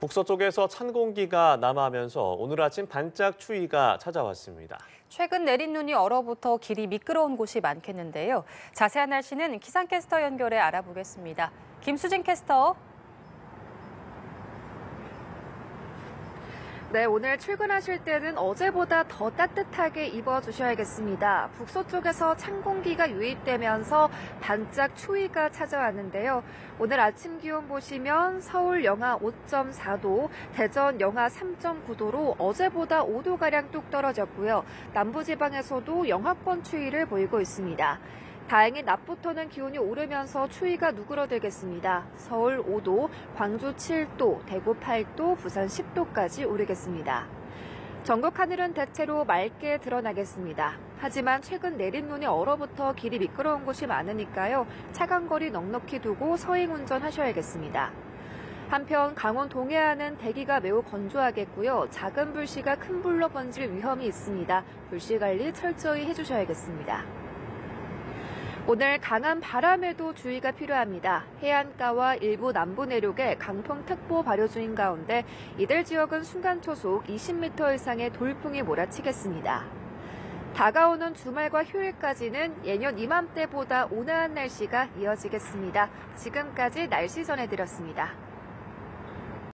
북서쪽에서 찬 공기가 남하면서 오늘 아침 반짝 추위가 찾아왔습니다. 최근 내린 눈이 얼어붙어 길이 미끄러운 곳이 많겠는데요. 자세한 날씨는 기상캐스터 연결해 알아보겠습니다. 김수진 캐스터. 네, 오늘 출근하실 때는 어제보다 더 따뜻하게 입어주셔야겠습니다. 북서쪽에서 찬 공기가 유입되면서 반짝 추위가 찾아왔는데요. 오늘 아침 기온 보시면 서울 영하 5.4도, 대전 영하 3.9도로 어제보다 5도가량 뚝 떨어졌고요. 남부지방에서도 영하권 추위를 보이고 있습니다. 다행히 낮부터는 기온이 오르면서 추위가 누그러들겠습니다. 서울 5도, 광주 7도, 대구 8도, 부산 10도까지 오르겠습니다. 전국 하늘은 대체로 맑게 드러나겠습니다. 하지만 최근 내린 눈이 얼어붙어 길이 미끄러운 곳이 많으니까요. 차간 거리 넉넉히 두고 서행 운전하셔야겠습니다. 한편 강원 동해안은 대기가 매우 건조하겠고요. 작은 불씨가 큰 불로 번질 위험이 있습니다. 불씨 관리 철저히 해주셔야겠습니다. 오늘 강한 바람에도 주의가 필요합니다. 해안가와 일부 남부 내륙에 강풍특보 발효 중인 가운데 이들 지역은 순간 초속 20m 이상의 돌풍이 몰아치겠습니다. 다가오는 주말과 휴일까지는 예년 이맘때보다 온화한 날씨가 이어지겠습니다. 지금까지 날씨 전해드렸습니다.